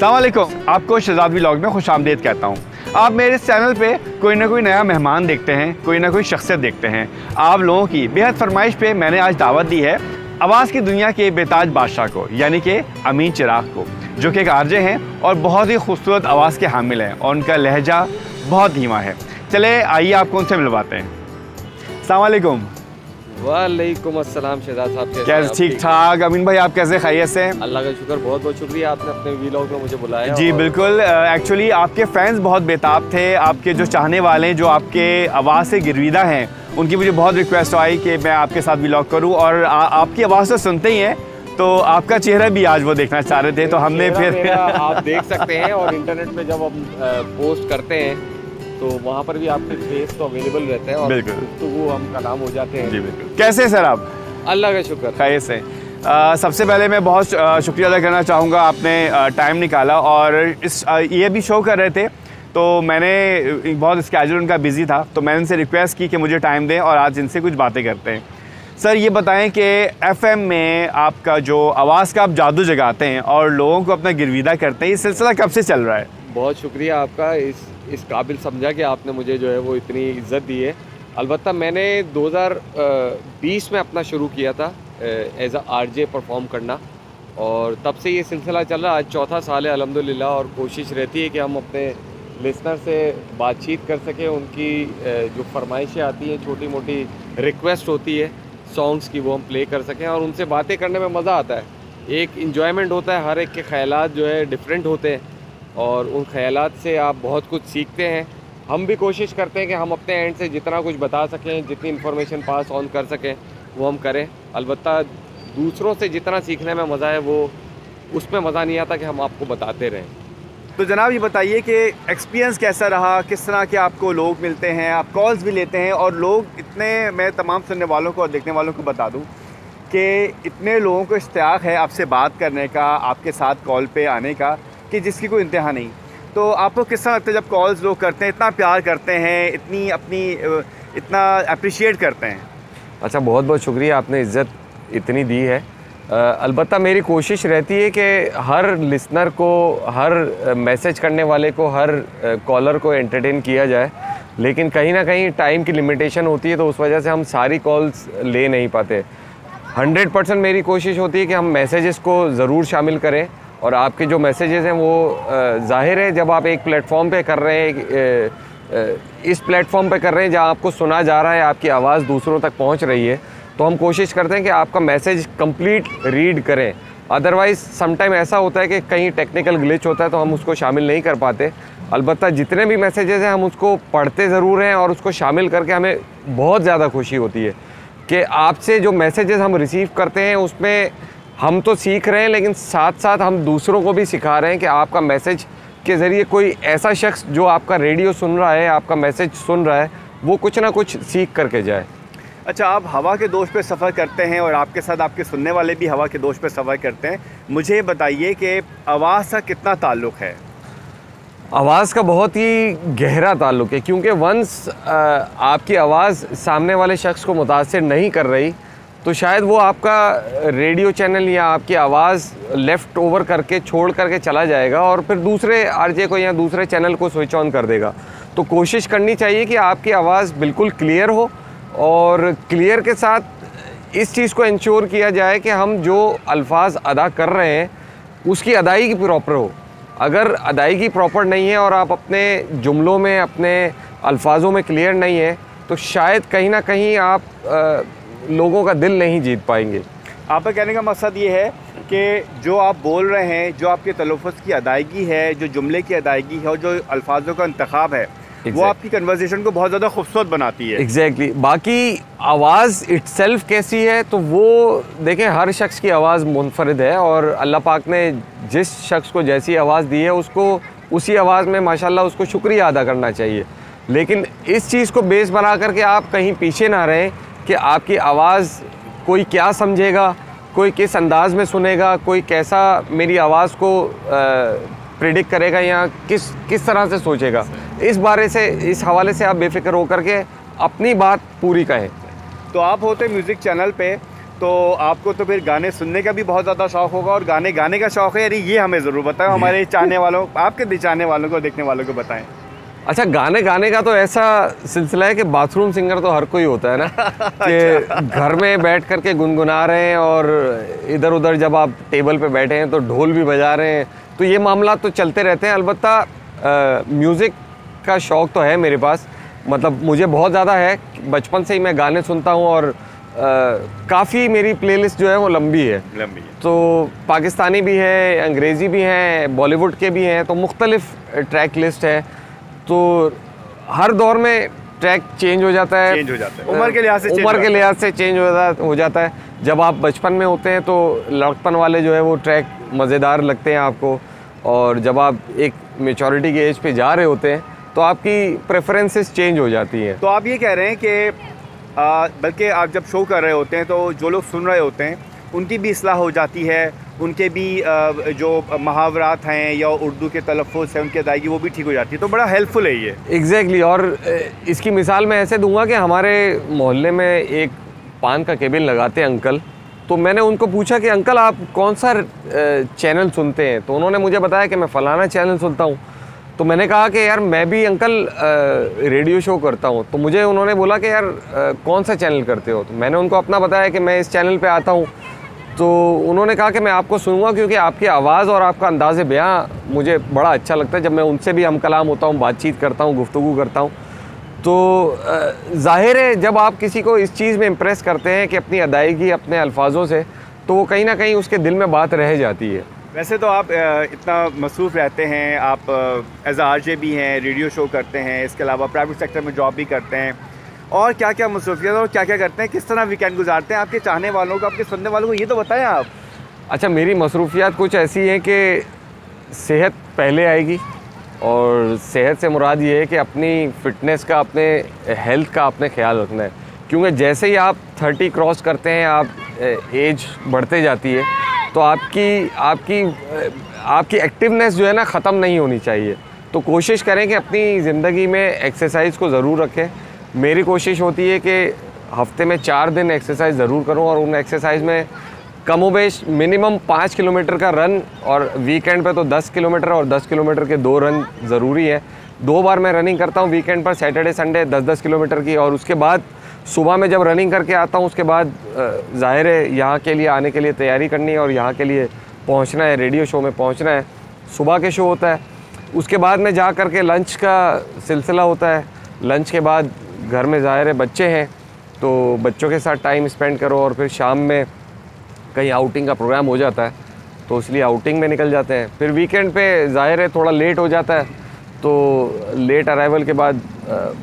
अस्सलाम वालेकुम, आपको शहजाद व्लॉग में खुशामदीद कहता हूँ। आप मेरे इस चैनल पे कोई ना कोई नया मेहमान देखते हैं, कोई ना कोई शख्सियत देखते हैं। आप लोगों की बेहद फरमाइश पे मैंने आज दावत दी है आवाज़ की दुनिया के बेताज बादशाह को, यानी कि अमीन चिराग को, जो कि एक आरजे हैं और बहुत ही खूबसूरत आवाज़ के हामिल हैं और उनका लहजा बहुत धीमा है। चले आइए आपको उनसे मिलवाते हैं। अस्सलाम वालेकुम। वालेकुम अस्सलाम शहजाद साहब, कैसे? ठीक ठाक। अमीन भाई आप कैसे? खैरियत से? अल्लाह का शुक्र, बहुत बहुत शुक्रिया आपने अपने व्लॉग में मुझे बुलाया। जी बिल्कुल, एक्चुअली आपके फैंस बहुत बेताब थे, आपके जो चाहने वाले हैं, जो आपके आवाज़ से गिरविदा हैं, उनकी मुझे बहुत रिक्वेस्ट आई कि मैं आपके साथ व्लॉग करूं और आपकी आवाज़ तो सुनते ही हैं, तो आपका चेहरा भी आज वो देखना चाह रहे थे, तो हमने फिर आप देख सकते हैं और इंटरनेट पे जब हम पोस्ट करते हैं तो वहाँ पर भी आपके फेस तो अवेलेबल रहते हैं और गुफ्तगू हम कलाम हो जाते हैं। जी बिल्कुल। कैसे सर आप? अल्लाह का शुक्र, खैरियत से। सबसे पहले मैं बहुत शुक्रिया अदा करना चाहूँगा, आपने टाइम निकाला और इस ये भी शो कर रहे थे, तो मैंने बहुत स्केड्यूल उनका बिज़ी था, तो मैंने उनसे रिक्वेस्ट की कि मुझे टाइम दें और आज इनसे कुछ बातें करते हैं। सर ये बताएं कि FM में आपका जो आवाज़ का आप जादू जगाते हैं और लोगों को अपना गिरविदा करते हैं, ये सिलसिला कब से चल रहा है? बहुत शुक्रिया आपका, इस काबिल समझा कि आपने मुझे जो है वो इतनी इज़्ज़त दी है। अलबत्ता मैंने 2020 में अपना शुरू किया था एज अ आरजे परफॉर्म करना, और तब से ये सिलसिला चल रहा है। आज चौथा साल है अल्हम्दुलिल्लाह, और कोशिश रहती है कि हम अपने लिसनर से बातचीत कर सकें। उनकी जो फरमाइशें आती हैं, छोटी मोटी रिक्वेस्ट होती है सॉन्ग्स की, वो हम प्ले कर सकें और उनसे बातें करने में मज़ा आता है। एक इंजॉयमेंट होता है, हर एक के ख़यालात जो है डिफरेंट होते हैं और उन ख़यालात से आप बहुत कुछ सीखते हैं। हम भी कोशिश करते हैं कि हम अपने एंड से जितना कुछ बता सकें, जितनी इन्फॉर्मेशन पास ऑन कर सकें, वो हम करें। अलबत्ता दूसरों से जितना सीखने में मज़ा है, वो उसमें मज़ा नहीं आता कि हम आपको बताते रहें। तो जनाब ये बताइए कि एक्सपीरियंस कैसा रहा, किस तरह के आपको लोग मिलते हैं, आप कॉल्स भी लेते हैं और लोग इतने, मैं तमाम सुनने वालों को और देखने वालों को बता दूं कि इतने लोगों को इश्तियाक है आपसे बात करने का, आपके साथ कॉल पे आने का, कि जिसकी कोई इंतहा नहीं। तो आपको किस तरह लगता है जब कॉल्स लोग करते हैं, इतना प्यार करते हैं, इतनी अपनी इतना अप्रिशिएट करते हैं? अच्छा, बहुत बहुत शुक्रिया, आपने इज़्ज़त इतनी दी है। अलबत्ता मेरी कोशिश रहती है कि हर लिसनर को, हर मैसेज करने वाले को, हर कॉलर को एंटरटेन किया जाए, लेकिन कहीं ना कहीं टाइम की लिमिटेशन होती है, तो उस वजह से हम सारी कॉल्स ले नहीं पाते। 100% मेरी कोशिश होती है कि हम मैसेजेस को ज़रूर शामिल करें, और आपके जो मैसेजेस हैं वो ज़ाहिर है जब आप एक प्लेटफॉर्म पे कर रहे हैं, इस प्लेटफॉर्म पे कर रहे हैं जहाँ आपको सुना जा रहा है, आपकी आवाज़ दूसरों तक पहुँच रही है, तो हम कोशिश करते हैं कि आपका मैसेज कंप्लीट रीड करें। अदरवाइज़ समटाइम ऐसा होता है कि कहीं टेक्निकल ग्लिच होता है तो हम उसको शामिल नहीं कर पाते। अलबत्ता जितने भी मैसेजेस हैं हम उसको पढ़ते ज़रूर हैं और उसको शामिल करके हमें बहुत ज़्यादा खुशी होती है कि आपसे जो मैसेजेस हम रिसीव करते हैं उसमें हम तो सीख रहे हैं, लेकिन साथ साथ हम दूसरों को भी सिखा रहे हैं कि आपका मैसेज के ज़रिए कोई ऐसा शख्स जो आपका रेडियो सुन रहा है, आपका मैसेज सुन रहा है, वो कुछ ना कुछ सीख करके जाए। अच्छा, आप हवा के दोष पे सफ़र करते हैं और आपके साथ आपके सुनने वाले भी हवा के दोष पे सफ़र करते हैं। मुझे बताइए कि आवाज़ का कितना ताल्लुक़ है? आवाज़ का बहुत ही गहरा ताल्लुक़ है, क्योंकि वंस आपकी आवाज़ सामने वाले शख्स को मुतासिर नहीं कर रही, तो शायद वो आपका रेडियो चैनल या आपकी आवाज़ लेफ़्ट ओवर करके छोड़ करके चला जाएगा और फिर दूसरे आरजे को या दूसरे चैनल को स्विच ऑन कर देगा। तो कोशिश करनी चाहिए कि आपकी आवाज़ बिल्कुल क्लियर हो, और क्लियर के साथ इस चीज़ को इंश्योर किया जाए कि हम जो अल्फाज अदा कर रहे हैं उसकी अदायगी प्रॉपर हो। अगर अदायगी प्रॉपर नहीं है और आप अपने जुमलों में, अपने अल्फाजों में क्लियर नहीं है, तो शायद कहीं ना कहीं आप लोगों का दिल नहीं जीत पाएंगे। आपका कहने का मकसद ये है कि जो आप बोल रहे हैं, जो आपके तलफ़्फ़ुज़ की अदायगी है, जो जुमले की अदायगी है और जो अल्फाजों का इंतखाब है, वो आपकी कन्वर्सेशन को बहुत ज़्यादा खूबसूरत बनाती है। एग्जैक्टली। बाकी आवाज़ इटसेल्फ कैसी है, तो वो देखें, हर शख्स की आवाज़ मुनफरिद है और अल्लाह पाक ने जिस शख्स को जैसी आवाज़ दी है उसको उसी आवाज़ में माशाल्लाह उसको शुक्रिया अदा करना चाहिए। लेकिन इस चीज़ को बेस बना करके आप कहीं पीछे ना रहें कि आपकी आवाज़ कोई क्या समझेगा, कोई किस अंदाज़ में सुनेगा, कोई कैसा मेरी आवाज़ को प्रेडिक्ट करेगा या किस तरह से सोचेगा। इस बारे से, इस हवाले से आप बेफिक्र होकर के अपनी बात पूरी कहें। तो आप होते म्यूज़िक चैनल पे, तो आपको तो फिर गाने सुनने का भी बहुत ज़्यादा शौक़ होगा और गाने गाने का शौक़ है, यानी ये हमें ज़रूर बताएं, हमारे चाहने वालों, आपके चाहने वालों को, देखने वालों को बताएं। अच्छा, गाने गाने का तो ऐसा सिलसिला है कि बाथरूम सिंगर तो हर कोई होता है ना कि घर में बैठ कर के गुनगुना रहे हैं और इधर उधर जब आप टेबल पे बैठे हैं तो ढोल भी बजा रहे हैं, तो ये मामला तो चलते रहते हैं। अलबत्ता म्यूज़िक का शौक़ तो है मेरे पास, मतलब मुझे बहुत ज़्यादा है, बचपन से ही मैं गाने सुनता हूँ और काफ़ी मेरी प्लेलिस्ट जो है वो लंबी है। तो पाकिस्तानी भी है, अंग्रेज़ी भी हैं, बॉलीवुड के भी हैं, तो मुख्तलिफ ट्रैक लिस्ट है। तो हर दौर में ट्रैक चेंज हो जाता है, उम्र के लिहाज से चेंज हो जाता है। जब आप बचपन में होते हैं तो लड़कपन वाले जो है वो ट्रैक मज़ेदार लगते हैं आपको, और जब आप एक मेचॉरिटी के एज पे जा रहे होते हैं तो आपकी प्रेफरेंसेस चेंज हो जाती हैं। तो आप ये कह रहे हैं कि बल्कि आप जब शो कर रहे होते हैं तो जो लोग सुन रहे होते हैं उनकी भी इस्लाह हो जाती है, उनके भी जो मुहावरात हैं या उर्दू के तलफ़्फ़ुज़ हैं उनकी अदायगी वो भी ठीक हो जाती है, तो बड़ा हेल्पफुल है ये। एग्जैक्टली। और इसकी मिसाल मैं ऐसे दूंगा कि हमारे मोहल्ले में एक पान का केबिन लगाते हैं अंकल, तो मैंने उनको पूछा कि अंकल आप कौन सा चैनल सुनते हैं, तो उन्होंने मुझे बताया कि मैं फ़लाना चैनल सुनता हूँ। तो मैंने कहा कि यार मैं भी अंकल रेडियो शो करता हूँ, तो मुझे उन्होंने बोला कि यार कौन सा चैनल करते हो, तो मैंने उनको अपना बताया कि मैं इस चैनल पे आता हूँ। तो उन्होंने कहा कि मैं आपको सुनूंगा क्योंकि आपकी आवाज़ और आपका अंदाज़ बयां मुझे बड़ा अच्छा लगता है। जब मैं उनसे भी हम कलाम होता हूँ, बातचीत करता हूँ, गुफ्तगू करता हूँ, तो ज़ाहिर है जब आप किसी को इस चीज़ में इम्प्रेस करते हैं कि अपनी अदायगी अपने अल्फाजों से, तो वो कहीं ना कहीं उसके दिल में बात रह जाती है। वैसे तो आप इतना मसरूफ़ रहते हैं, आप एज आरजे भी हैं, रेडियो शो करते हैं, इसके अलावा प्राइवेट सेक्टर में जॉब भी करते हैं, और क्या क्या मसरूफियत और क्या क्या करते हैं, किस तरह वीकेंड गुजारते हैं, आपके चाहने वालों को, आपके सुनने वालों को ये तो बताएं आप। अच्छा, मेरी मसरूफियात कुछ ऐसी हैं कि सेहत पहले आएगी, और सेहत से मुराद ये है कि अपनी फ़िटनेस का, अपने हेल्थ का आपने ख्याल रखना है, क्योंकि जैसे ही आप 30 क्रॉस करते हैं, आप एज बढ़ते जाती है, तो आपकी एक्टिवनेस जो है ना ख़त्म नहीं होनी चाहिए। तो कोशिश करें कि अपनी ज़िंदगी में एक्सरसाइज को ज़रूर रखें। मेरी कोशिश होती है कि हफ्ते में 4 दिन एक्सरसाइज ज़रूर करूं, और उन एक्सरसाइज में कमोबेश मिनिमम 5 किलोमीटर का रन, और वीकेंड पे तो 10 किलोमीटर और 10 किलोमीटर के 2 रन ज़रूरी है। 2 बार मैं रनिंग करता हूं वीकेंड पर, सैटरडे संडे 10-10 किलोमीटर की, और उसके बाद सुबह में जब रनिंग करके आता हूं उसके बाद ज़ाहिर है यहाँ के लिए आने के लिए तैयारी करनी है और यहाँ के लिए पहुँचना है, रेडियो शो में पहुँचना है। सुबह के शो होता है, उसके बाद में जा कर के लंच का सिलसिला होता है। लंच के बाद घर में ज़ाहिर है बच्चे हैं, तो बच्चों के साथ टाइम स्पेंड करो, और फिर शाम में कहीं आउटिंग का प्रोग्राम हो जाता है तो इसलिए आउटिंग में निकल जाते हैं। फिर वीकेंड पे ज़ाहिर है थोड़ा लेट हो जाता है, तो लेट अराइवल के बाद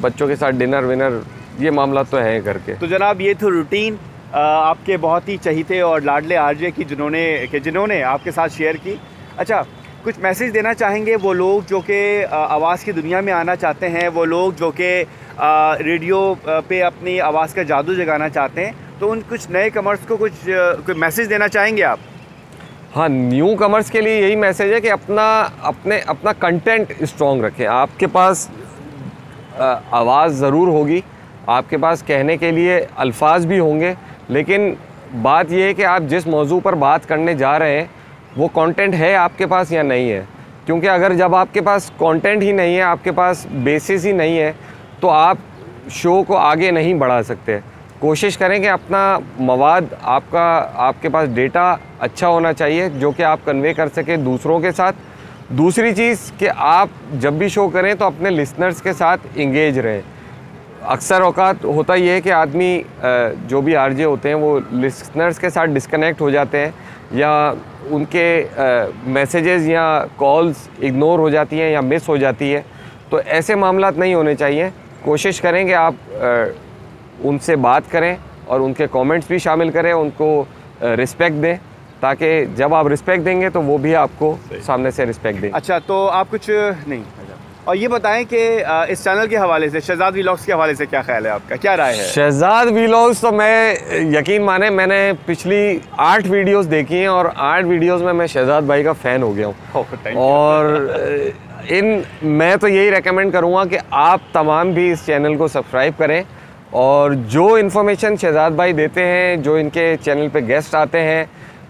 बच्चों के साथ डिनर विनर, ये मामला तो है करके। तो जनाब ये तो रूटीन आपके बहुत ही चहीते और लाडले आरजे की जिन्होंने आपके साथ शेयर की। अच्छा, कुछ मैसेज देना चाहेंगे वो लोग जो कि आवाज़ की दुनिया में आना चाहते हैं, वो लोग जो कि रेडियो पे अपनी आवाज़ का जादू जगाना चाहते हैं, तो उन कुछ नए कमर्स को कुछ मैसेज देना चाहेंगे आप? हाँ, न्यू कमर्स के लिए यही मैसेज है कि अपना कंटेंट स्ट्रॉन्ग रखें। आपके पास आवाज़ ज़रूर होगी, आपके पास कहने के लिए अल्फाज भी होंगे, लेकिन बात यह है कि आप जिस मौजू पर बात करने जा रहे हैं वो कंटेंट है आपके पास या नहीं है। क्योंकि अगर जब आपके पास कंटेंट ही नहीं है, आपके पास बेसिस ही नहीं है, तो आप शो को आगे नहीं बढ़ा सकते। कोशिश करें कि अपना मवाद, आपके पास डेटा अच्छा होना चाहिए जो कि आप कन्वे कर सकें दूसरों के साथ। दूसरी चीज़ कि आप जब भी शो करें तो अपने लिसनर्स के साथ इंगेज रहें। अक्सर औकात होता ये है कि आदमी जो भी आरजे होते हैं वो लिसनर्स के साथ डिस्कनेक्ट हो जाते हैं, या उनके मैसेजेस या कॉल्स इग्नोर हो जाती हैं या मिस हो जाती है। तो ऐसे मामलात नहीं होने चाहिए। कोशिश करें कि आप उनसे बात करें और उनके कमेंट्स भी शामिल करें, उनको रिस्पेक्ट दें, ताकि जब आप रिस्पेक्ट देंगे तो वो भी आपको सामने से रिस्पेक्ट दें। अच्छा, तो आप कुछ नहीं, और ये बताएं कि इस चैनल के हवाले से, शहजाद वीलॉग्स के हवाले से क्या ख्याल है आपका, क्या राय है? शहजाद वीलॉग्स तो मैं यकीन माने मैंने पिछली 8 वीडियोस देखी हैं और 8 वीडियोस में मैं शहजाद भाई का फ़ैन हो गया हूँ। और मैं तो यही रेकमेंड करूँगा कि आप तमाम भी इस चैनल को सब्सक्राइब करें और जो इन्फॉर्मेशन शहजाद भाई देते हैं, जो इनके चैनल पे गेस्ट आते हैं,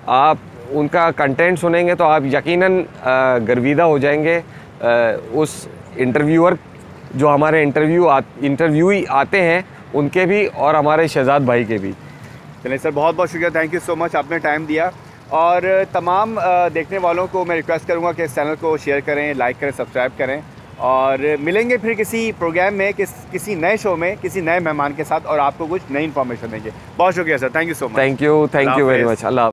आप उनका कंटेंट सुनेंगे तो आप यकीनन गर्विदा हो जाएंगे। उस इंटरव्यूअर जो हमारे इंटरव्यूई आते हैं उनके भी और हमारे शहजाद भाई के भी। चलिए सर, बहुत बहुत शुक्रिया, थैंक यू सो मच, आपने टाइम दिया। और तमाम देखने वालों को मैं रिक्वेस्ट करूंगा कि इस चैनल को शेयर करें, लाइक करें, सब्सक्राइब करें, और मिलेंगे फिर किसी प्रोग्राम में, किसी नए शो में, किसी नए मेहमान के साथ, और आपको कुछ नई इन्फॉर्मेशन देंगे। बहुत शुक्रिया sir, thank you so much. Thank you very much. Allah.